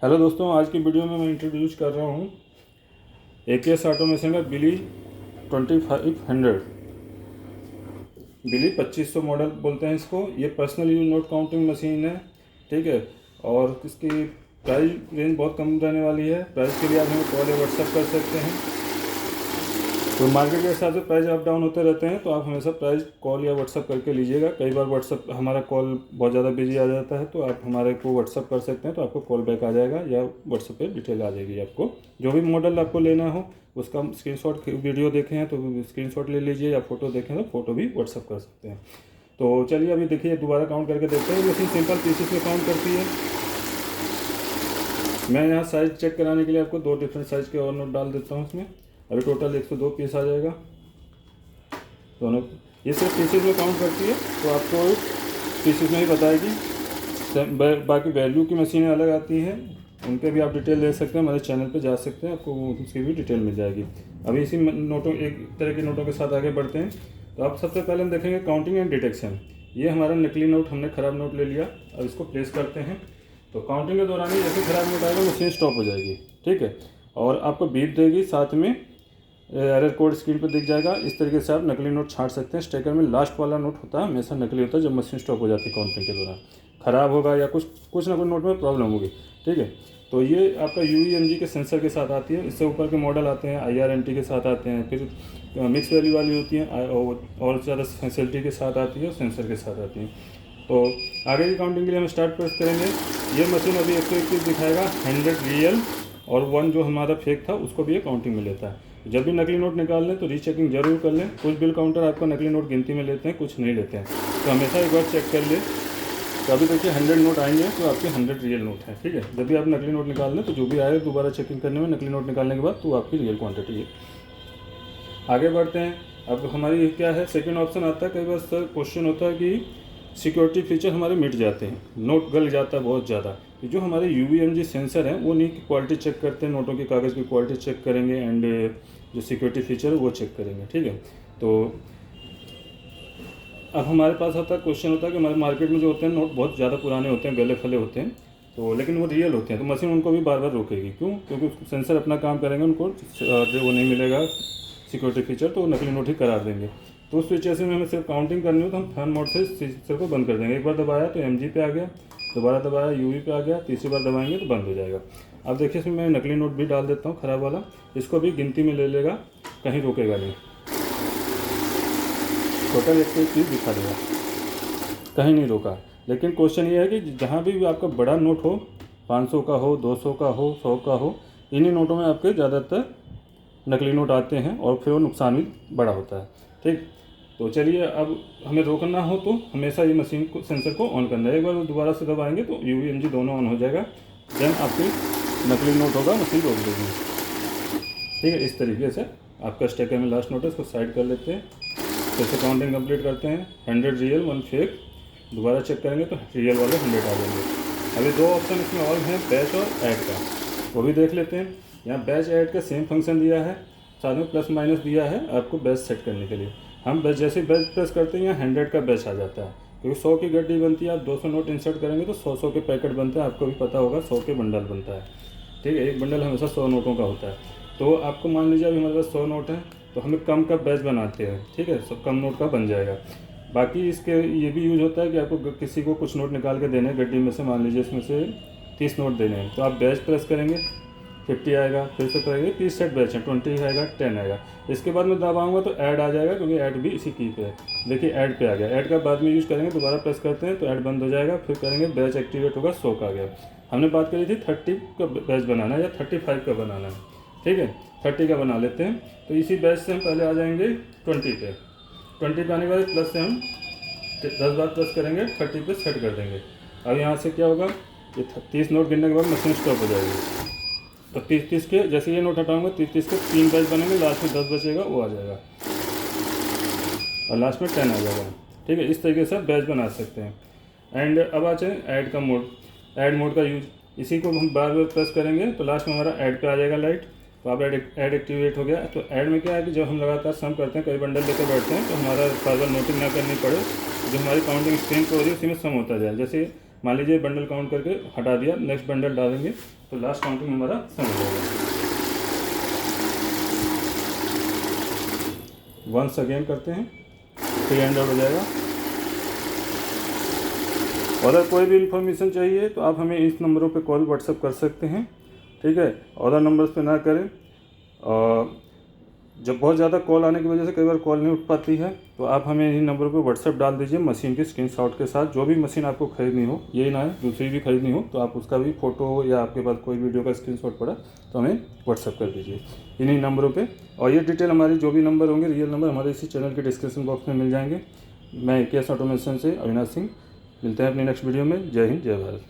Hello दोस्तों, आज की वीडियो में मैं इंट्रोड्यूस कर रहा हूँ AKS ऑटोमेशन का बिली 2500। बिली 2500 मॉडल बोलते हैं इसको। ये personal use note counting machine है, ठीक है। और इसकी प्राइस रेंज बहुत कम रहने वाली है। प्राइस के लिए आप हमें कॉल या व्हाट्सएप कर सकते हैं। तो मार्केट के हिसाब से प्राइस अप डाउन होते रहते हैं, तो आप हमेशा प्राइस कॉल या व्हाट्सअप करके लीजिएगा। कई बार व्हाट्सअप हमारा कॉल बहुत ज़्यादा बिजी आ जाता है, तो आप हमारे को व्हाट्सअप कर सकते हैं, तो आपको कॉल बैक आ जाएगा या व्हाट्सएप पे डिटेल आ जाएगी। आपको जो भी मॉडल आपको लेना हो उसका स्क्रीनशॉट, वीडियो देखे हैं तो स्क्रीनशॉट ले लीजिए, या फोटो देखें तो फोटो भी व्हाट्सअप कर सकते हैं। तो चलिए अभी देखिए, दोबारा काउंट करके देखते हैं। मशीन सिंपल पीसेस में काउंट करती है। मैं यहाँ साइज़ चेक कराने के लिए आपको 2 डिफरेंट साइज़ के और नोट डाल देता हूँ इसमें। अभी टोटल 102 पीस आ जाएगा दोनों। ये सिर्फ पीसेस में काउंट करती है, तो आपको पीसेस में ही बताएगी। बाकी वैल्यू की मशीनें अलग आती हैं, उनके भी आप डिटेल ले सकते हैं। हमारे चैनल पे जा सकते हैं, आपको उसकी भी डिटेल मिल जाएगी। अभी इसी नोटों, एक तरह के नोटों के साथ आगे बढ़ते हैं। तो आप सबसे पहले हम देखेंगे काउंटिंग एंड डिटेक्शन। ये हमारा नकली नोट, हमने ख़राब नोट ले लिया। अब इसको प्लेस करते हैं। तो काउंटिंग के दौरान ही जैसे ख़राब नोट आएगा मशीन स्टॉप हो जाएगी, ठीक है। और आपको बीप देगी, साथ में एरर कोड स्क्रीन पर दिख जाएगा। इस तरीके से आप नकली नोट छांट सकते हैं। स्टेकर में लास्ट वाला नोट होता है हमेशा नकली होता है जब मशीन स्टॉप हो जाती है काउंटिंग के दौरान। ख़राब होगा या कुछ ना कुछ नोट में प्रॉब्लम होगी, ठीक है। तो ये आपका UEMG के सेंसर के साथ आती है। इससे ऊपर के मॉडल आते हैं IRNT के साथ आते हैं, फिर मिक्स वैल्यू वाली होती हैं और ज़्यादा फैसिलिटी के साथ आती है, सेंसर के साथ आती हैं। तो आगे की काउंटिंग के लिए हम स्टार्ट प्रेस करेंगे। ये मशीन अभी 121 दिखाएगा, 100 रियल और 1 जो हमारा फेक था उसको भी ये काउंटिंग में लेता है। जब भी नकली नोट निकाल लें तो रीचेकिंग जरूर कर लें। कुछ बिल काउंटर आपका नकली नोट गिनती में लेते हैं, कुछ नहीं लेते हैं, तो हमेशा एक बार चेक कर लें। तो अभी देखिए 100 नोट आएंगे तो आपके 100 रियल नोट है, ठीक है। जब भी आप नकली नोट निकाल लें तो जो भी आए दोबारा चेकिंग करने में नकली नोट निकालने के बाद तो आपकी रियल क्वांटिटी है। आगे बढ़ते हैं। अब हमारी क्या है, सेकंड ऑप्शन आता है। कई बार सर क्वेश्चन होता है कि सिक्योरिटी फीचर हमारे मिट जाते हैं, नोट गल जाता है बहुत ज़्यादा। तो जो हमारे UVMG सेंसर हैं वो नहीं की क्वालिटी चेक करते हैं, नोटों के कागज़ की क्वालिटी चेक करेंगे एंड जो सिक्योरिटी फीचर है वो चेक करेंगे, ठीक है। तो अब हमारे पास आता है क्वेश्चन होता है कि हमारे मार्केट में जो होते हैं नोट बहुत ज़्यादा पुराने होते हैं, गले फले होते हैं, तो लेकिन वो रियल होते हैं, तो मशीन उनको भी बार बार रोकेगी। क्यों? क्योंकि सेंसर अपना काम करेंगे, उनको जो वो नहीं मिलेगा सिक्योरिटी फीचर, तो नकली नोट ही करार देंगे। तो उस सिचुएशन में हमें सिर्फ काउंटिंग करनी हो तो हम फन मोड से सेंसर को बंद कर देंगे। एक बार दबाया तो MG पे आ गया, दोबारा दबाया UV पे आ गया, तीसरी बार दबाएंगे तो बंद हो जाएगा। अब देखिए इसमें मैं नकली नोट भी डाल देता हूँ, ख़राब वाला। इसको भी गिनती में ले लेगा, कहीं रोकेगा नहीं। टोटल 121 दिखा देगा, कहीं नहीं रोका। लेकिन क्वेश्चन ये है कि जहाँ भी आपका बड़ा नोट हो, 500 का हो, 200 का हो, 100 का हो, इन्हीं नोटों में आपके ज़्यादातर नकली नोट आते हैं और फिर वो नुकसान भी बड़ा होता है, ठीक। तो चलिए, अब हमें रोकना हो तो हमेशा ये मशीन को, सेंसर को ऑन करना है। एक बार दोबारा से दबाएंगे तो UVMG दोनों ऑन हो जाएगा। देन आपकी नकली नोट होगा, मशीन रोक देगी, ठीक है। इस तरीके से आपका स्टेकर में लास्ट नोट है, इसको साइड कर लेते हैं। फिर से काउंटिंग कंप्लीट करते हैं। 100 रियल 1 फेक, दोबारा चेक करेंगे तो रियल वाले 100 आ जाएंगे। अभी 2 ऑप्शन इसमें और हैं, बैच और ऐड का, वो भी देख लेते हैं। यहाँ बैच ऐड का सेम फंक्शन दिया है, साथ में प्लस माइनस दिया है आपको बैच सेट करने के लिए। हम बैच, जैसे बैच प्रेस करते हैं यहाँ 100 का बैच आ जाता है, क्योंकि 100 की गड्डी बनती है। आप 200 नोट इंसर्ट करेंगे तो 100 के पैकेट बनते हैं, आपको भी पता होगा 100 के बंडल बनता है, ठीक है। एक बंडल हमेशा 100 नोटों का होता है। तो आपको मान लीजिए अभी हमारे पास 100 नोट हैं, तो हमें कम का बैच बनाते हैं, ठीक है, सब कम नोट का बन जाएगा। बाकी इसके ये भी यूज होता है कि आपको किसी को कुछ नोट निकाल के देने हैं गड्डी में से, मान लीजिए इसमें से 30 नोट देने हैं, तो आप बैच प्रेस करेंगे 50 आएगा, फिर से करेंगे 30 सेट बैच है, 20 आएगा, 10 आएगा। इसके बाद मैं दबाऊंगा तो ऐड आ जाएगा, क्योंकि ऐड भी इसी की पे है। देखिए ऐड पे आ गया। ऐड का बाद में यूज़ करेंगे, दोबारा प्रेस करते हैं तो ऐड बंद हो जाएगा। फिर करेंगे बैच एक्टिवेट होगा, 100 का आ गया। हमने बात करी थी 30 का बैच बनाना है या 35 का बनाना है, ठीक है। 30 का बना लेते हैं। तो इसी बैच से हम पहले आ जाएंगे 20 पे। 20 पे आने के बाद प्लस से हम 10 बार प्रेस करेंगे, 30 पे सेट कर देंगे। अब यहाँ से क्या होगा, ये 30 नोट गिनने के बाद मशीन स्टॉप हो जाएगी। तो 30 के, जैसे ये नोट हटाऊंगा 30 के 3 बैच बनेंगे, लास्ट में 10 बचेगा, वो आ जाएगा और लास्ट में 10 आ जाएगा, ठीक है। इस तरीके से आप बैच बना सकते हैं। एंड अब आ जाए ऐड का मोड। ऐड मोड का यूज, इसी को हम बार बार प्रेस करेंगे तो लास्ट में हमारा ऐड पे आ जाएगा लाइट। तो अब ऐड एक्टिवेट हो गया। तो ऐड में क्या है कि जब हम लगातार सम करते हैं, कई बंडल लेकर बैठते हैं, तो हमारा बार बार नोटिंग ना करनी पड़े, जो हमारी काउंटिंग स्क्रीन पर हो रही है उसी में सम होता जाए। जैसे मान लीजिए बंडल काउंट करके हटा दिया, नेक्स्ट बंडल डालेंगे तो लास्ट काउंटिंग हमारा सेम हो जाएगा। वंस अगेन करते हैं, फिर एंड आउट हो जाएगा। अगर कोई भी इन्फॉर्मेशन चाहिए तो आप हमें इस नंबरों पे कॉल व्हाट्सएप कर सकते हैं, ठीक है। अदर नंबर्स पे ना करें। और जब बहुत ज़्यादा कॉल आने की वजह से कई बार कॉल नहीं उठ पाती है, तो आप हमें इन नंबर पे व्हाट्सएप डाल दीजिए मशीन के स्क्रीनशॉट के साथ। जो भी मशीन आपको खरीदनी हो, यही ना है दूसरी भी खरीदनी हो, तो आप उसका भी फ़ोटो या आपके पास कोई वीडियो का स्क्रीनशॉट पड़ा तो हमें व्हाट्सएप कर दीजिए इन्हीं नंबरों पे। और ये डिटेल हमारी जो भी नंबर होंगे, रियल नंबर, हमारे इसी चैनल के डिस्क्रिप्शन बॉक्स में मिल जाएंगे। मैं AKS ऑटोमेशन से अविनाश सिंह, मिलते हैं अपनी नेक्स्ट वीडियो में। जय हिंद, जय भारत।